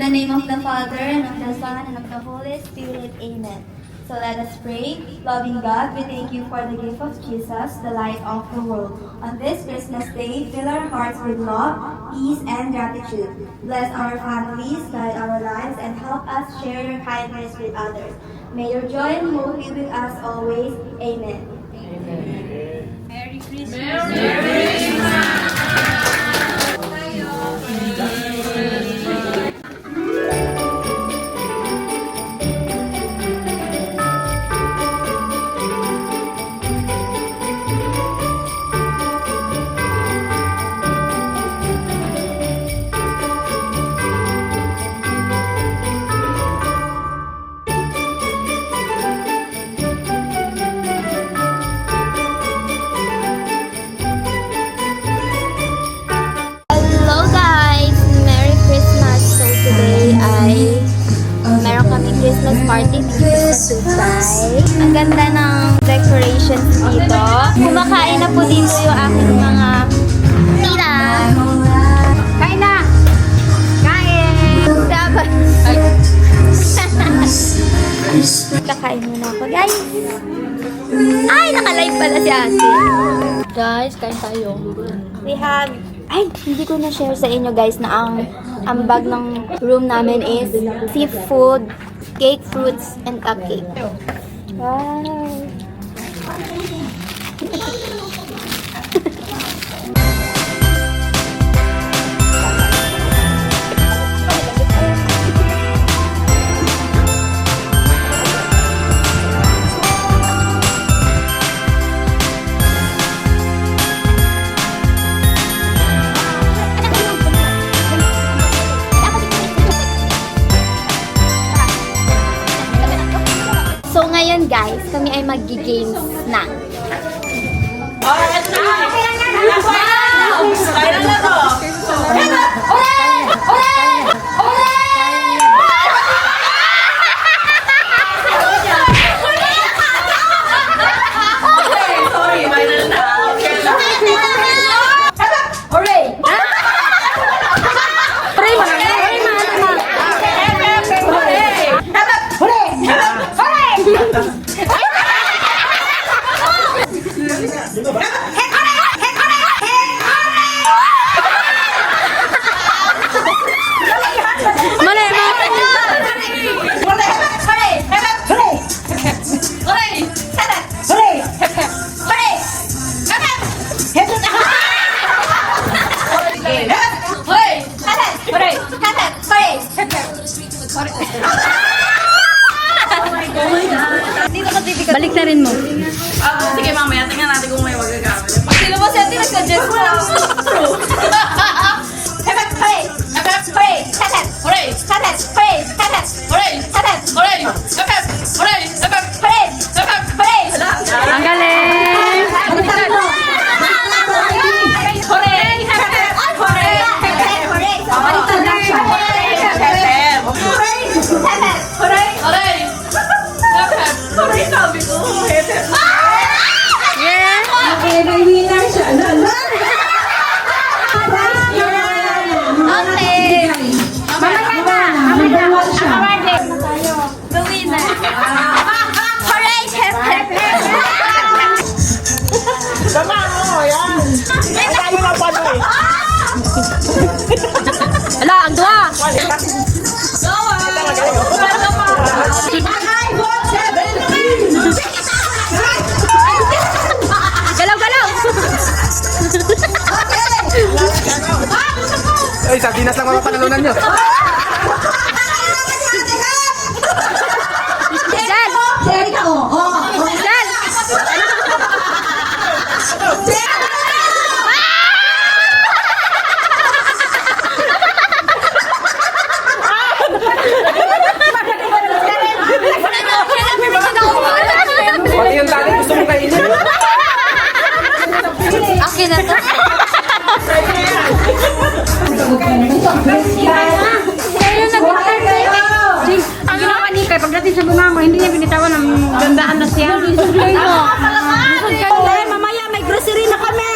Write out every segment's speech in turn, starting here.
the name of the Father, and of the Son, and of the Holy Spirit. Amen. So let us pray. Loving God, we thank you for the gift of Jesus, the light of the world. On this Christmas day, fill our hearts with love, peace, and gratitude. Bless our families, guide our lives, and help us share your kindness with others. May your joy and hope be with us always. Amen. Amen. Merry Christmas. Merry Christmas. Christmas party dito sa Tutay. Ang ganda ng decorations dito. Kumakain na po dito yung aking mga tita. Kain na! Kain! Dapat! Kakain muna ako, guys. Ay, naka-live pala si ate. Guys, kain tayo. We have... Ay, hindi ko na-share sa inyo, guys, na ang bag ng room namin is seafood, cake, fruits, and cupcake. Wow! So ngayon guys, kami ay maggi-games na. Balik na rin mo. Sige mamaya, tingnan natin kung may magagamit. Pag sino mo siya, nag-suggest mo lang. Ang galing! Ala, ang dua! Galaw-galaw! Ay, sardinas lang mga panalunan nyo. Jan! Jan! Pati yung dati gusto mong kainin. Akin na to. Ang ginawa ni Kay, pagdating sa bunga mo, hindi niya binitawan ng gandaan na siya. Mamaya may grocery na kami.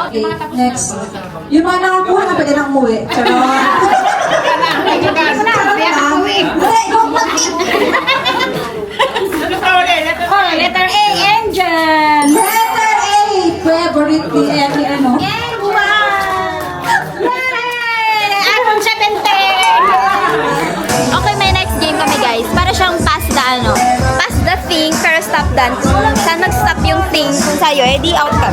Okay, next. Yung mga nakakuha na pwede nang umuwi. Charot. Letter A, Angel. Letter A! Favorite ni Emmy, ano? Yay! Wow! Yay! iPhone 17! Okay, may next game kami guys. Para siyang pass the thing, pero stop done. Kung saan mag-stop yung thing, kung sa'yo, di out ka.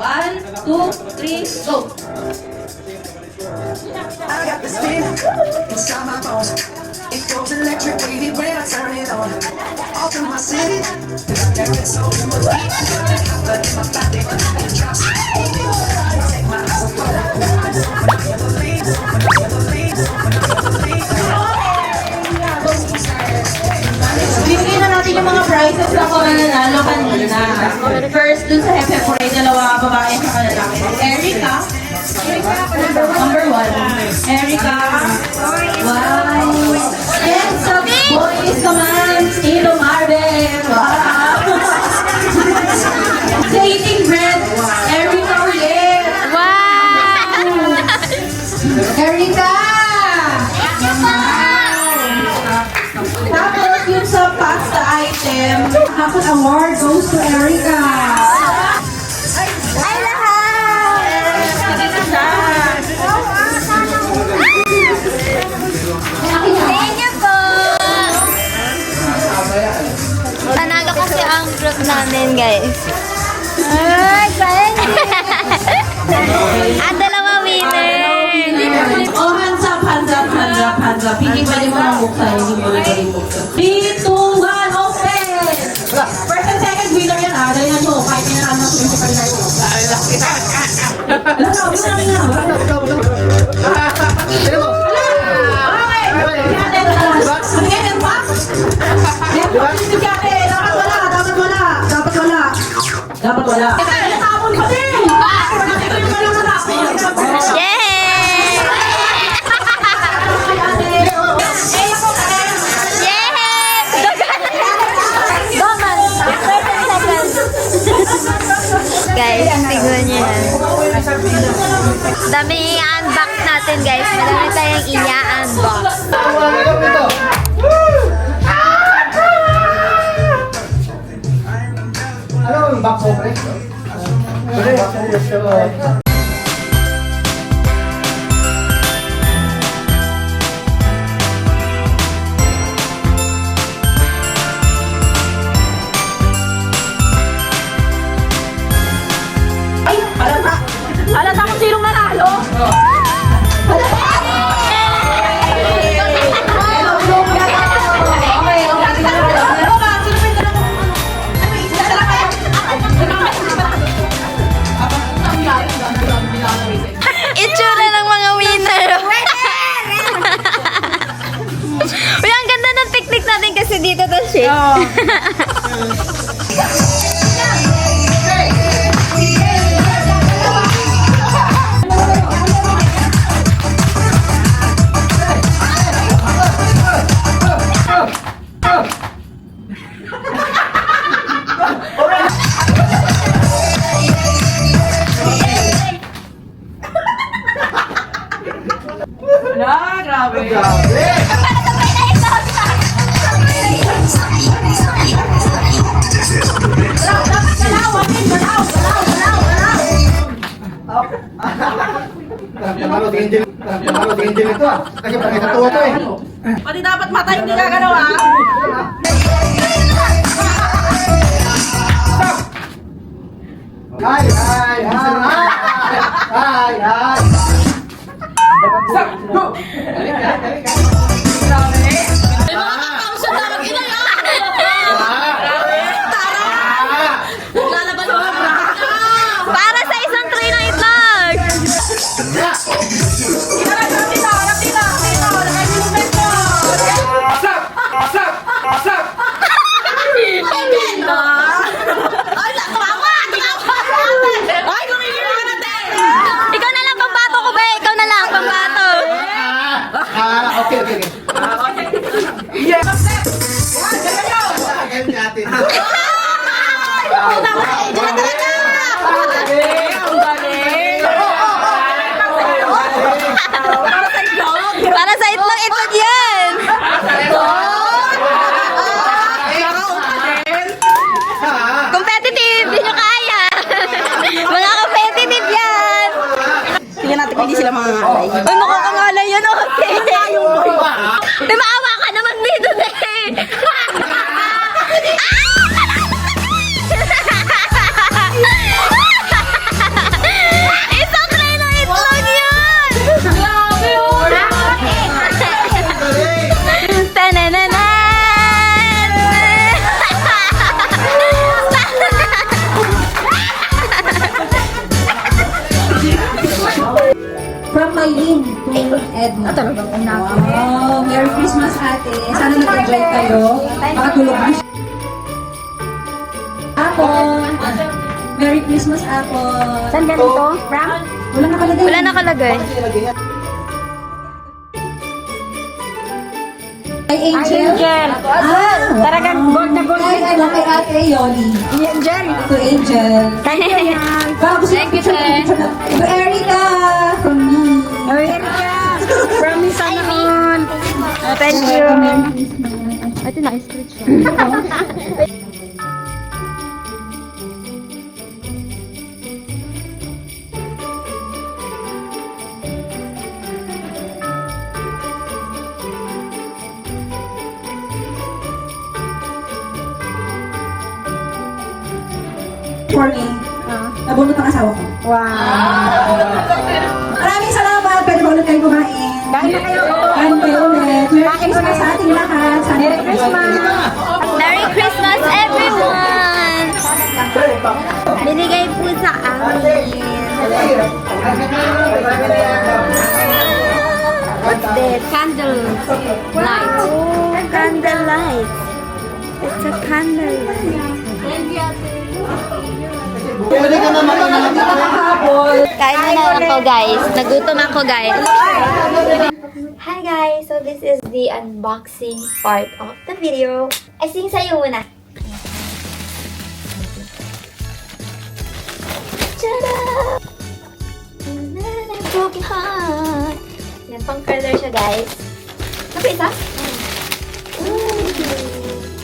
One, two, three, go! I got this feeling inside my bones. It goes electric wavy when I turn it on. All through my city, there's so much heat. But in my body, it drops. Take my eyes off Bibigyan na natin yung mga prizes na kung nanalo kanina. First, dun sa FFRA, dalawa babae sa lalaki. Erica. Number 1. Erica. Wow. And sa boys naman, Ilo Marvel. Wow. Sa eating bread, Erica ulit. Wow! Erica! Tapos yung sa pasta item, half an award goes to Erica. Ay, lahat! Thank you po! Panalo kasi ang group namin, guys. Ay, excited! Ang dalawa winner! Oh, hands up, hands up, hands up, hands up. Hindi pwede mo mabuksan, hindi mo pwede buksan. 3, 2, 1, open! First and second winner yan ah, dahil na nyo, kahit pinanalo ng principal na yun. Alam na. Dapat wala. Natapon pa din! Yay! Guys, tignan niyo yan. Dami i-unbox natin, guys. Madami tayong i-unbox. Ano yung box opening? Halata kung sinong nanalo. Itsura ng mga winner. Uy, ang ganda ng picnic natin kasi dito to shake. Grabe. Grabe! Napapanood Angel. Napapanood Angel ito ah. Kasi pakitatuwa to eh. Pati dapat mata hindi gagalaw ah. Hi, hi, hi! Hi, hi! Stop! Go! Halika, halika. Para sa isang tray ng itlog! Ikaw na lang pambato ko, be! Ikaw na lang pambato! Okay, okay, okay. Yes! Ganyan natin. Para sa itlog yan! Competitive! Di nyo kaya! Mga competitive yan! Tingnan natin kung hindi sila mga ngalay. Uy, makakangalay yan, okay! Uy, maawa ka naman dito, eh! Isang tray ng itlog yun! Grabe yun! Tanananan! From Maylin to Edna. Talagang una. Oh, Merry Christmas, ate. Sana nag-enjoy kayo. Makatulog na siya. Apple. Merry Christmas, Apple. Saan ganito? From? Wala nakalagay. Wala nakalagay. Kay Angel. Talagang gold na gold. Kay ano, kay ate Yoli. Angel. To Angel. Thank you, yan. Bago siya picture to Erica. From me. Oh, Erika. Promise sana on. Thank you. Merry Christmas. Ito na, stretch siya. For me. Nabunot ang asawa ko. Wow. Maraming salamat. Pwede ba ulit kayo kumain? Kain na kayo. Kain kayo ulit. Merry Christmas sa ating lahat. Merry Christmas. Merry Christmas, everyone! Binigay po sa amin. What's this? Candle light. Oh, candle light. It's a candle light. Pwede ka naman Kain na ako, guys. Nagutom ako, guys. Hi, guys. So, this is the unboxing part of the video. I sing sa'yo muna. Tada! Broken heart. Yan, pang color siya, guys. Ano pa isa?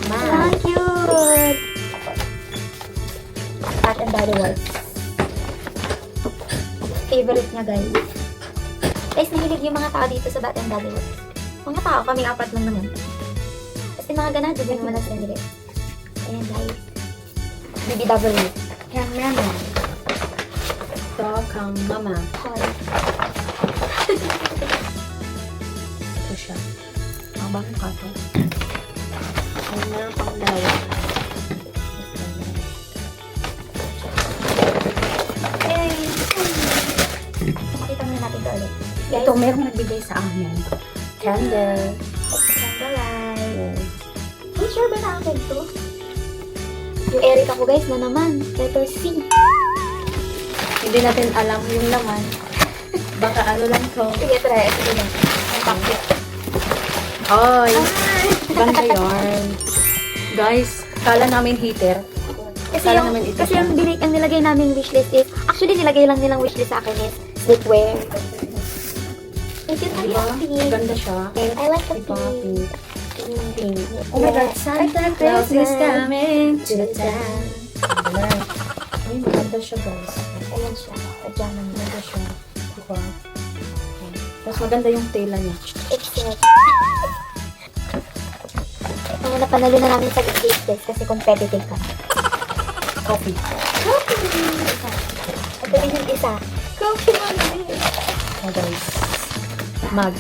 Ang cute! Bath and Body Works. Favorite niya, guys. Guys, nahilig yung mga tao dito sa Bath and Body Works. Mga tao, kaming apat lang naman. Kasi mga ganado din naman na sila nila. Ayan, guys. BBW. Cameraman. Ito kang mama. Hoy. Ito siya. Ang bakit ka to? Ay, meron pang dalawa. Hey. Makita muna natin ito ulit. Guys, Ito, merong nagbigay sa amin. Candle. candlelight. Ay, sure ba na akin to? Yung Erica ko, guys, na naman. Letter C. Hindi natin alam yung laman. Baka ano lang to. Sige, try. Sige lang. Ang packet. Ay, ganda yarn. Guys, kala namin heater. Kasi Kala yung, namin ito kasi siya. ang nilagay naming wishlist is, actually nilagay lang nilang wishlist sa akin is sleepwear. Thank you, Diba? Happy. Maganda siya. I like the Diba? pink. Pink. Oh my God, Santa Claus is coming to town. Ayan. Ay, maganda siya, guys. Ayan siya. Pajama niya. Maganda siya. Diba? Tapos maganda yung tela niya. It's it. Ang napanalo na namin sa gift test kasi competitive ka. Coffee. Ito din yung isa. Coffee namin. Oh, guys. Mag.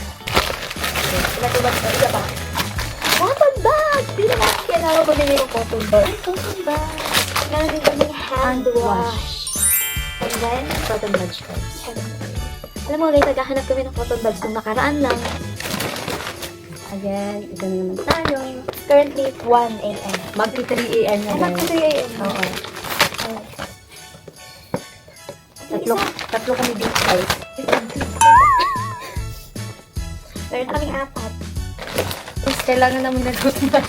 Iba sa isa pa. Cotton bag! Di na natin kailangan ko din yung cotton bag. Cotton bag. Meron din kami hand wash. And then, Cotton badge, guys. alam mo guys, naghahanap kami ng cotton bags nung nakaraan lang. Again, ito na naman tayo. Currently, 1 a.m. Magti 3 a.m. na, Ay, guys. mag 3 a.m. Oo. Tatlo. Tatlo kami dito, guys. Meron kaming 4. Tapos kailangan namin nag-husband.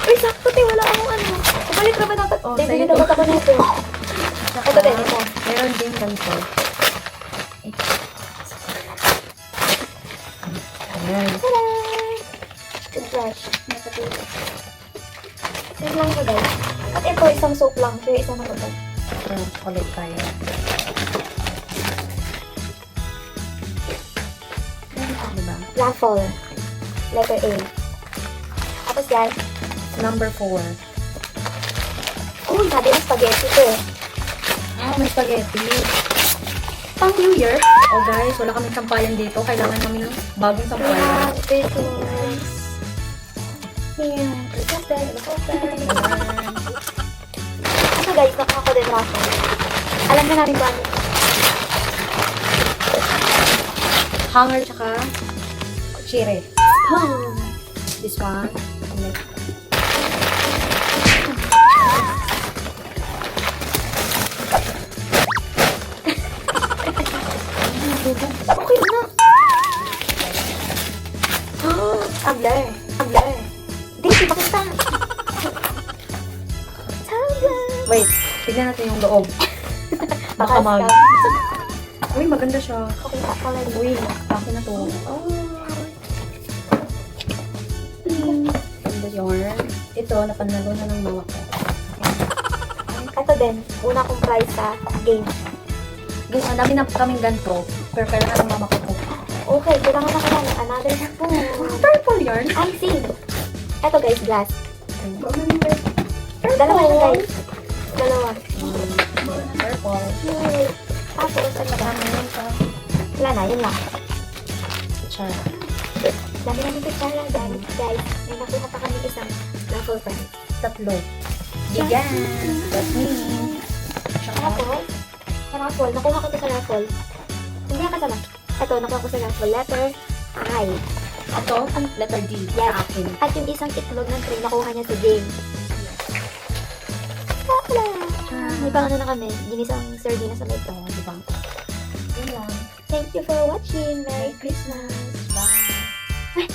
Uy, sakto te, wala akong ano. Balik na ba dapat? Oh, Bibili sa'yo dapat to. ako nito. Ito din, ito. Meron din ganito. Ayan. Tada! Toothbrush. Nakatulog. Same lang siya guys. At ito, isang soap lang. Pero isa na ito. Ayan, ulit tayo. Diba? Raffle. Letter A. Tapos yan. Number 4. Uy, sabi ng spaghetti ito eh. Ah, may spaghetti. Pang New Year. Oh guys, wala kaming sampayan dito. Kailangan namin ng bagong sampayan. Yeah, Christmas. Yeah, Christmas bell, Christmas bell. Ito guys, nakuha ko din raffle. Alam na namin ba ano? Hanger tsaka kutsire. Hmm. This one. Okay na. Tabler. Tabler. Daisy, pakita. Tabler. Wait, tignan natin yung loob. Baka mag... Uy, maganda siya. Okay, color. Uy, akin na to. Ganda yarn. Ito, napanalo na ng mama ko. Ito din, una kong prize sa game. Guys, dami na kaming ganito. Pero kailangan ng mama ko po. Okay, kailangan na kailangan. Another spoon. Purple yarn. I see. Ito guys, glass. Dalawa yun guys. Dalawa. Purple. Yay. Tapos, ano ba? Wala na, yun lang. Char. Dami namin kutsara, guys. Guys, may nakuha pa kami isang raffle prize. 3. Bigan. That's me. Tsaka, Tapos, sa raffle, nakuha ko to sa raffle. Hindi na kasama. Ito, nakuha ko sa raffle. Letter I. ito, letter D. Yes. Sa akin. At yung isang itlog ng train, nakuha niya sa game. Wala! May pang ano na kami. Ginisang sardinas sa may ito. Diba? Yun lang. Thank you for watching. Merry Christmas. Bye.